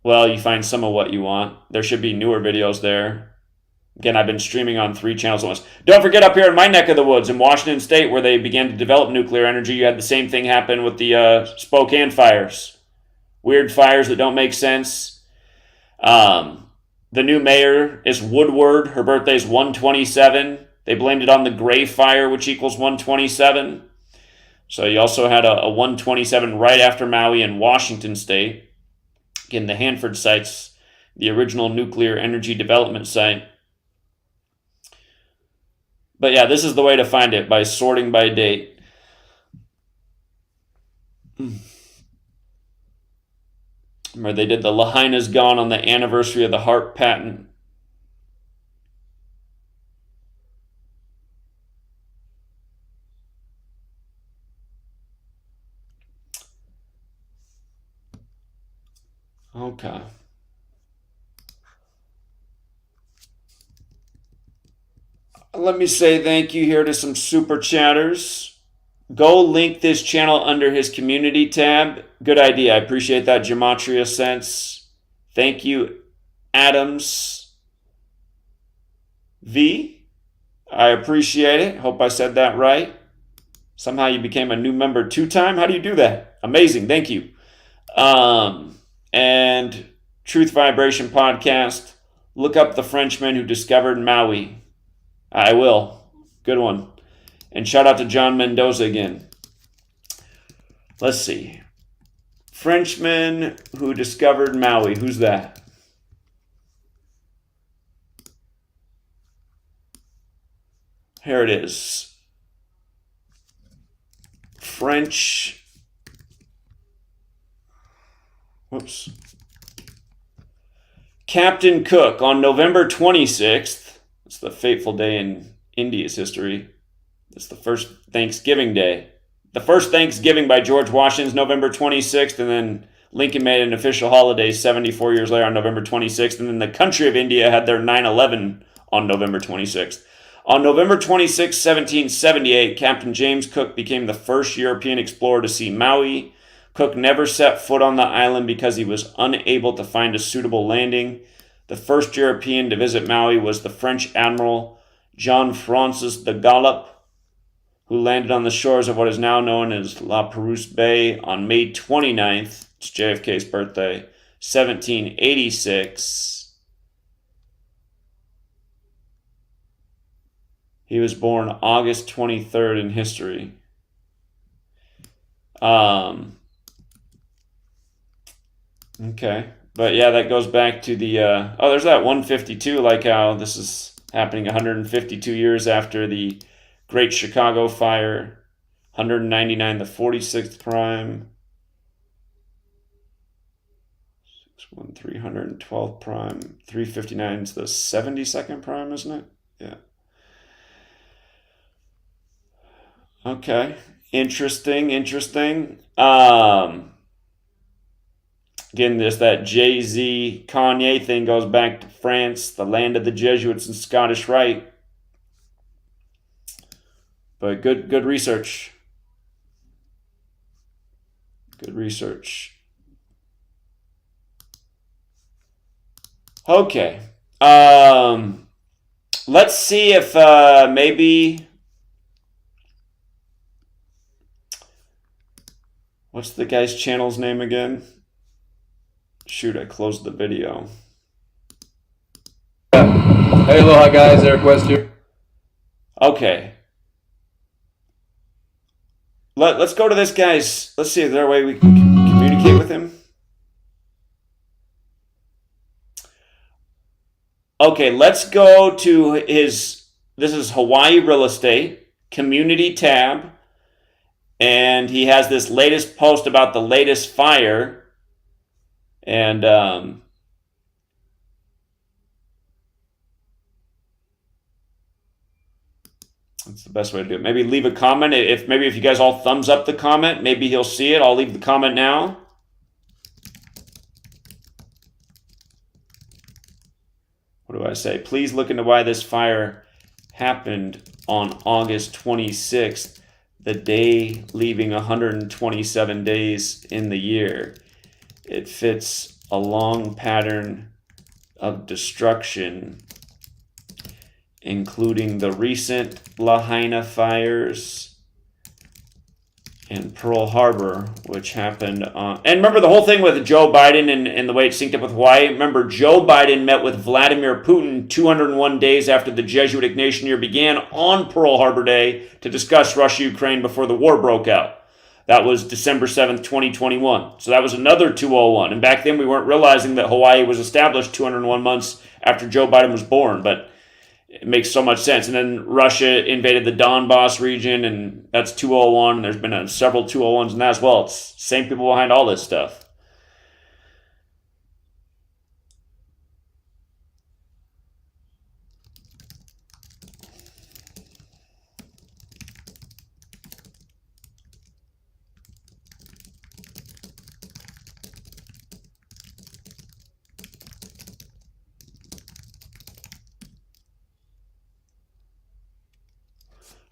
Well, you find some of what you want. There should be newer videos there. Again, I've been streaming on 3 channels at once. Don't forget up here in my neck of the woods in Washington State where they began to develop nuclear energy, you had the same thing happen with the Spokane fires. Weird fires that don't make sense. The new mayor is Woodward. Her birthday's 127. They blamed it on the Gray Fire, which equals 127. So you also had a 127 right after Maui in Washington State. Again, the Hanford site's the original nuclear energy development site. But yeah, this is the way to find it, by sorting by date. Remember, they did the Lahaina's Gone on the anniversary of the harp patent. Okay. Let me say thank you here to some super chatters. Go link this channel under his community tab. Good idea. I appreciate that, Gematria Sense. Thank you, Adams V. I appreciate it. Hope I said that right. Somehow you became a new member 2-time. How do you do that? Amazing. Thank you. And Truth Vibration Podcast. Look up the Frenchman who discovered Maui. I will. Good one. And shout out to John Mendoza again. Let's see. Frenchman who discovered Maui. Who's that? Here it is. French. Whoops. Captain Cook on November 26th. It's the fateful day in India's history. It's the first Thanksgiving Day. The first Thanksgiving by George Washington's November 26th, and then Lincoln made an official holiday 74 years later on November 26th, and then the country of India had their 9/11 on November 26th. On November 26, 1778, Captain James Cook became the first European explorer to see Maui. Cook never set foot on the island because he was unable to find a suitable landing. The first European to visit Maui was the French Admiral Jean-Francis de Gallop, who landed on the shores of what is now known as La Perouse Bay on May 29th, it's JFK's birthday, 1786. He was born August 23rd in history. Okay. But yeah, that goes back to the, there's that 152, like how this is happening 152 years after the Great Chicago Fire, 199, the 46th prime, 312th prime, 359 is the 72nd prime, isn't it? Yeah. Okay. Interesting. Again, that Jay-Z Kanye thing goes back to France, the land of the Jesuits and Scottish Rite. But good research. Good research. Okay. Let's see if maybe... What's the guy's channel's name again? Shoot, I closed the video. Hey, aloha guys, Eric West here. Okay. Let's go to this guy's, let's see if there's a way we can communicate with him. Okay, let's go to his, this is Hawaii Real Estate, Community tab, and he has this latest post about the latest fire. And that's the best way to do it. Maybe leave a comment. If you guys all thumbs up the comment, maybe he'll see it. I'll leave the comment now. What do I say? Please look into why this fire happened on August 26th, the day leaving 127 days in the year. It fits a long pattern of destruction, including the recent Lahaina fires and Pearl Harbor, which happened on... And remember the whole thing with Joe Biden and the way it synced up with Hawaii? Remember, Joe Biden met with Vladimir Putin 201 days after the Jesuit Ignatian year began on Pearl Harbor Day to discuss Russia-Ukraine before the war broke out. That was December 7th, 2021. So that was another 201. And back then we weren't realizing that Hawaii was established 201 months after Joe Biden was born. But it makes so much sense. And then Russia invaded the Donbass region, and that's 201. And there's been several 201s in that as well. It's same people behind all this stuff.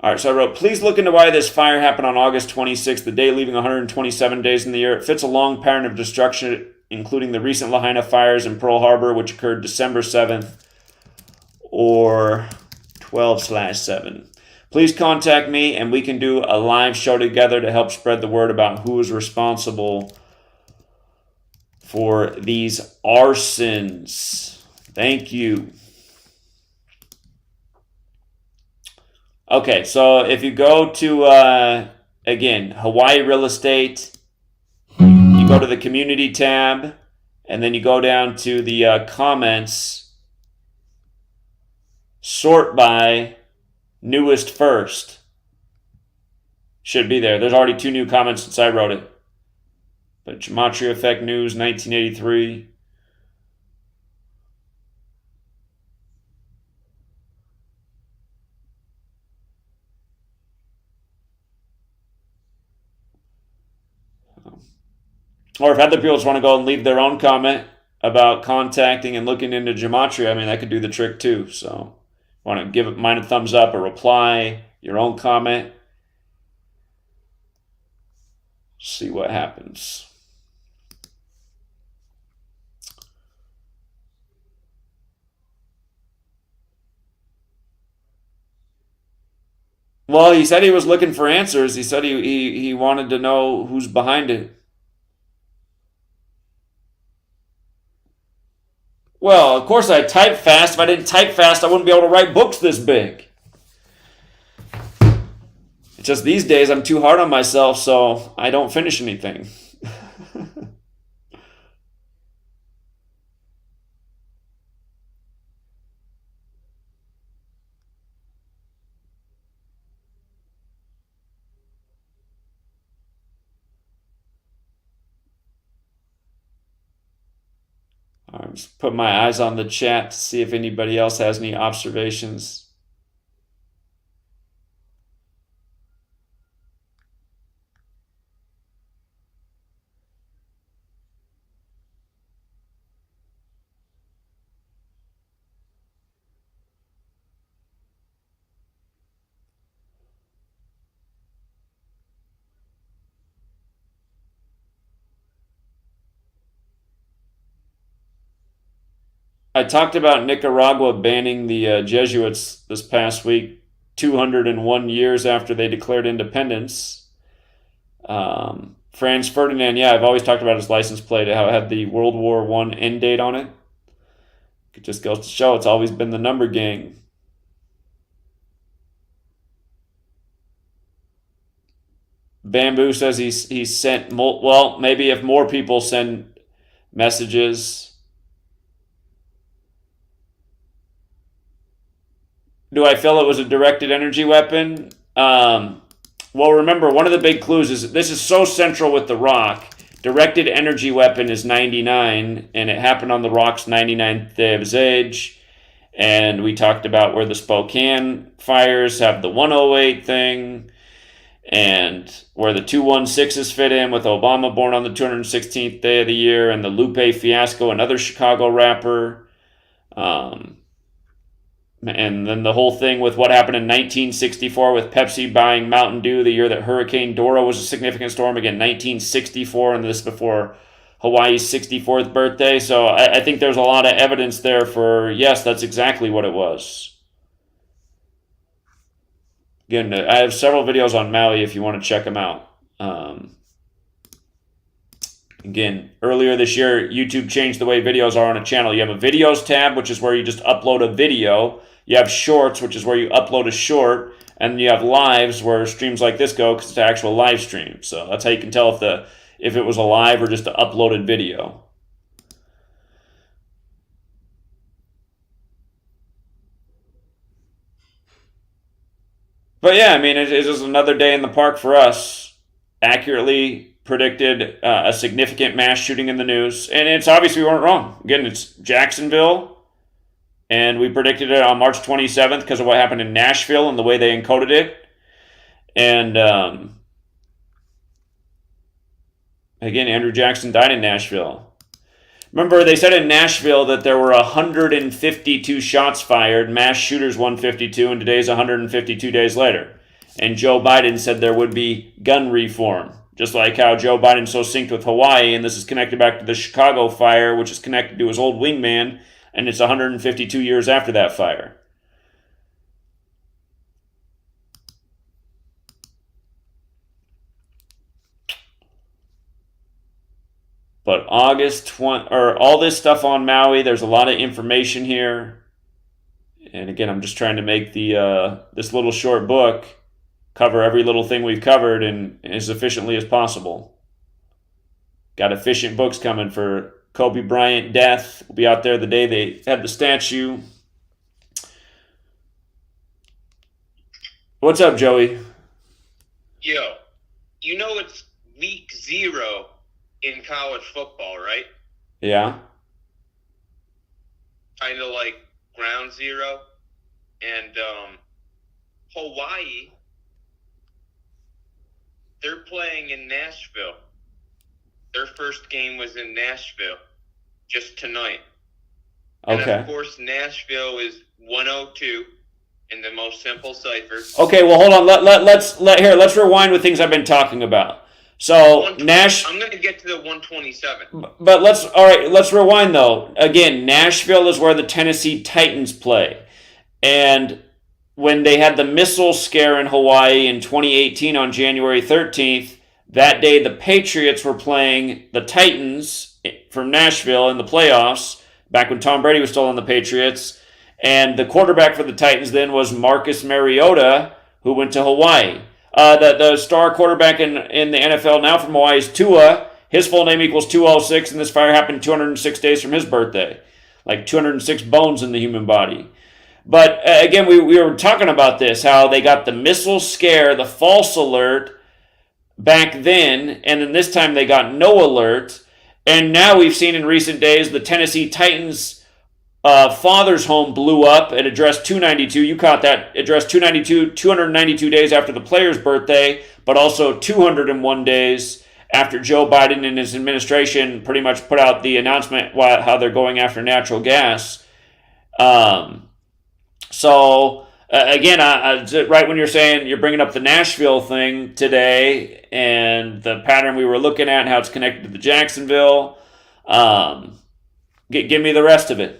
All right, so I wrote, please look into why this fire happened on August 26th, the day leaving 127 days in the year. It fits a long pattern of destruction, including the recent Lahaina fires in Pearl Harbor, which occurred December 7th or 12/7. Please contact me, and we can do a live show together to help spread the word about who is responsible for these arsons. Thank you. Okay, so if you go to, again, Hawaii Real Estate, you go to the Community tab, and then you go down to the comments, sort by newest first. Should be there. There's already 2 new comments since I wrote it. But GematriaEffectNews, 1983. Or if other people just want to go and leave their own comment about contacting and looking into Gematria, I mean, that could do the trick too. So, want to give mine a thumbs up, a reply, your own comment. See what happens. Well, he said he was looking for answers. He said he wanted to know who's behind it. Well, of course I type fast. If I didn't type fast, I wouldn't be able to write books this big. It's just these days I'm too hard on myself, so I don't finish anything. I'm just putting my eyes on the chat to see if anybody else has any observations. I talked about Nicaragua banning the Jesuits this past week, 201 years after they declared independence. Franz Ferdinand, yeah, I've always talked about his license plate, how it had the World War I end date on it. It just goes to show it's always been the number gang. Bamboo says he's sent, well, maybe if more people send messages. Do I feel it was a directed energy weapon? Well, remember, one of the big clues is this is so central with the rock. Directed energy weapon is 99, and it happened on the rock's 99th day of his age. And we talked about where the Spokane fires have the 108 thing, and where the 216s fit in with Obama born on the 216th day of the year, and the Lupe fiasco, another Chicago rapper. And then the whole thing with what happened in 1964 with Pepsi buying Mountain Dew, the year that Hurricane Dora was a significant storm. Again, 1964, and this before Hawaii's 64th birthday. So I think there's a lot of evidence there for, yes, that's exactly what it was. Again, I have several videos on Maui if you want to check them out. Again, earlier this year, YouTube changed the way videos are on a channel. You have a videos tab, which is where you just upload a video. You have shorts, which is where you upload a short. And you have lives, where streams like this go, because it's an actual live stream. So that's how you can tell if it was a live or just an uploaded video. But yeah, I mean, it's just another day in the park for us. Accurately predicted a significant mass shooting in the news, and it's obvious we weren't wrong. Again, it's Jacksonville, and we predicted it on March 27th because of what happened in Nashville and the way they encoded it. And again, Andrew Jackson died in Nashville. Remember, they said in Nashville that there were 152 shots fired, mass shooters 152, and today's 152 days later. And Joe Biden said there would be gun reform, just like how Joe Biden's so synced with Hawaii, and this is connected back to the Chicago fire, which is connected to his old wingman, and it's 152 years after that fire. But August 20, or all this stuff on Maui, there's a lot of information here. And again, I'm just trying to make the this little short book cover every little thing we've covered and as efficiently as possible. Got efficient books coming for Kobe Bryant death. We'll be out there the day they had the statue. What's up, Joey? Yo, you know it's week 0 in college football, right? Yeah. Kind of like ground zero. And Hawaii, they're playing in Nashville. Their first game was in Nashville just tonight. Okay. And of course, Nashville is 102 in the most simple cipher. Okay, well, hold on. Let's rewind with things I've been talking about. So I'm going to get to the 127. But let's rewind though. Again, Nashville is where the Tennessee Titans play. And when they had the missile scare in Hawaii in 2018 on January 13th, that day the Patriots were playing the Titans from Nashville in the playoffs, back when Tom Brady was still on the Patriots. And the quarterback for the Titans then was Marcus Mariota, who went to Hawaii. The star quarterback in the NFL now from Hawaii is Tua. His full name equals 206, and this fire happened 206 days from his birthday. Like 206 bones in the human body. But again, we were talking about this, how they got the missile scare, the false alert back then, and then this time they got no alert. And now we've seen in recent days the Tennessee Titans father's home blew up at address 292. You caught that. Address 292 days after the player's birthday, but also 201 days after Joe Biden and his administration pretty much put out the announcement how they're going after natural gas. Again, right when you're saying you're bringing up the Nashville thing today and the pattern we were looking at and how it's connected to the Jacksonville, give me the rest of it.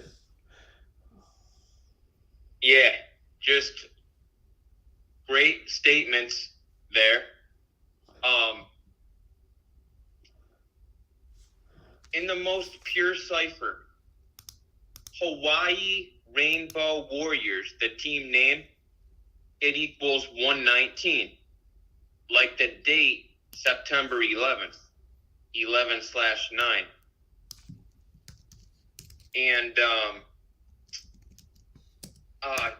Yeah, just great statements there. In the most pure cipher, Hawaii Rainbow Warriors, the team name, it equals 119. Like the date, September 11th, 11/9. And, I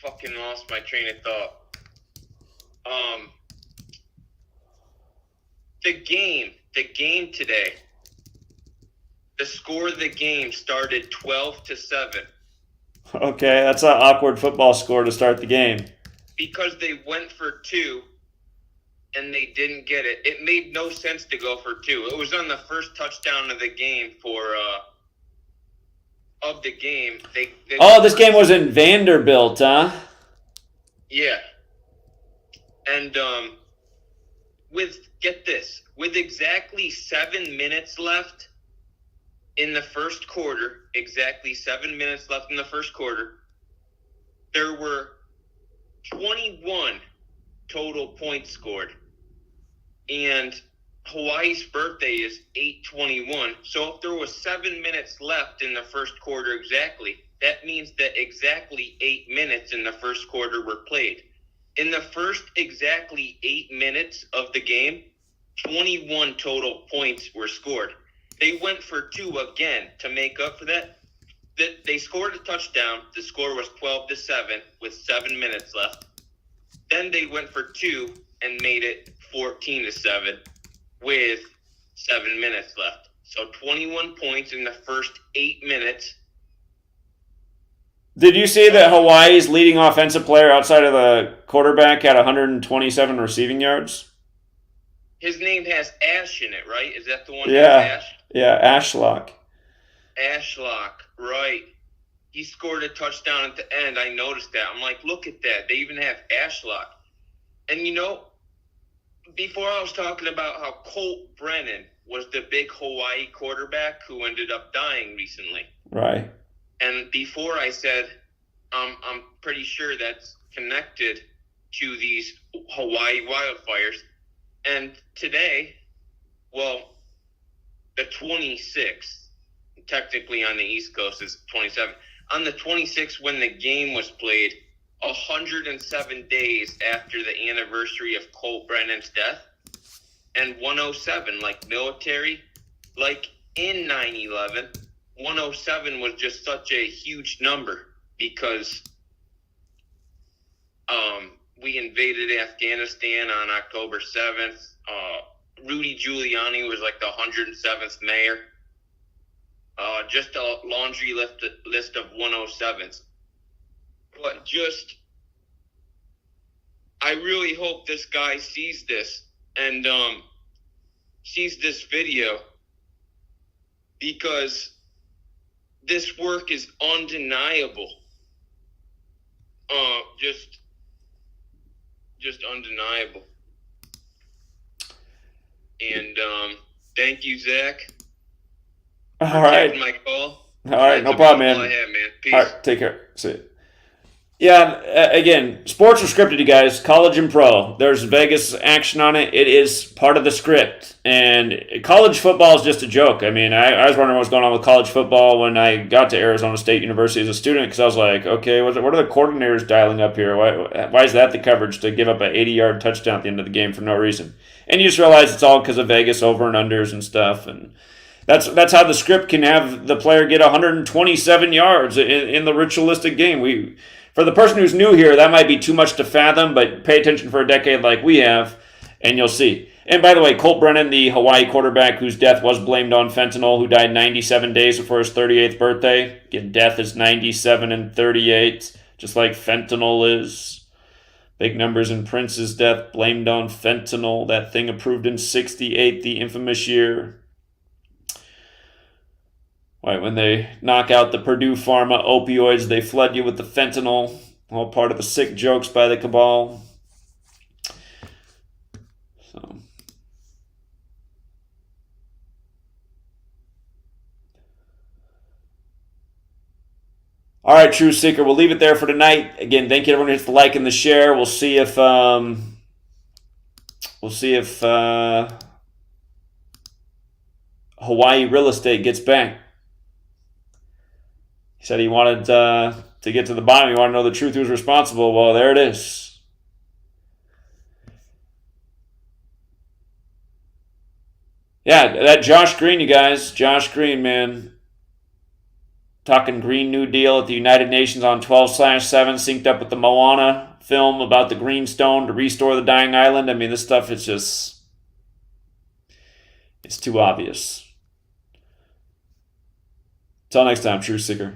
fucking lost my train of thought. The game today, the score of the game started 12-7. Okay, that's an awkward football score to start the game. Because they went for 2 and they didn't get it. It made no sense to go for 2. It was on the first touchdown of the game This game was in Vanderbilt, huh? Yeah. And with exactly 7 minutes left in the first quarter, there were 21 total points scored. And Hawaii's birthday is 8/21. So if there was 7 minutes left in the first quarter exactly, that means that exactly 8 minutes in the first quarter were played. In the first exactly 8 minutes of the game, 21 total points were scored. They went for 2 again to make up for that. They scored a touchdown. The score was 12-7 with 7 minutes left. Then they went for 2 and made it 14-7 with 7 minutes left. So 21 points in the first 8 minutes. Did you see that Hawaii's leading offensive player outside of the quarterback had 127 receiving yards? His name has Ash in it, right? Is that the one? Yeah. Ash? Yeah, Ashlock. Ashlock, right. He scored a touchdown at the end. I noticed that. I'm like, look at that. They even have Ashlock. And before I was talking about how Colt Brennan was the big Hawaii quarterback who ended up dying recently. Right. And before I said, I'm pretty sure that's connected to these Hawaii wildfires. And today, well, the 26th, technically on the East Coast is 27th. On the 26th, when the game was played, 107 days after the anniversary of Colt Brennan's death, and 107, like military, like in 9/11, 107 was just such a huge number because we invaded Afghanistan on October 7th. Rudy Giuliani was like the 107th mayor. Just a laundry list of 107s. But I really hope this guy sees this and sees this video, because this work is undeniable. Just undeniable. And thank you, Zach. All right. My call. All right, no problem, man. All I have, man. Peace. All right, take care. See you. Yeah, again, sports are scripted, you guys. College and pro. There's Vegas action on it. It is part of the script. And college football is just a joke. I mean, I was wondering what's going on with college football when I got to Arizona State University as a student, because I was like, okay, what are the coordinators dialing up here? Why is that the coverage to give up an 80-yard touchdown at the end of the game for no reason? And you just realize it's all because of Vegas over and unders and stuff. And that's how the script can have the player get 127 yards in the ritualistic game. For the person who's new here, that might be too much to fathom, but pay attention for a decade like we have, and you'll see. And by the way, Colt Brennan, the Hawaii quarterback whose death was blamed on fentanyl, who died 97 days before his 38th birthday. Again, death is 97 and 38, just like fentanyl is. Big numbers in Prince's death blamed on fentanyl, that thing approved in 68, the infamous year. Right, when they knock out the Purdue Pharma opioids, they flood you with the fentanyl. All part of the sick jokes by the cabal. So, all right, True Seeker, we'll leave it there for tonight. Again, thank you everyone who hits the like and the share. We'll see if Hawaii real estate gets back. He said he wanted to get to the bottom. He wanted to know the truth, who was responsible. Well, there it is. Yeah, that Josh Green, you guys. Josh Green, man. Talking Green New Deal at the United Nations on 12/7, synced up with the Moana film about the green stone to restore the dying island. I mean, this stuff is just... it's too obvious. Until next time, True Seeker.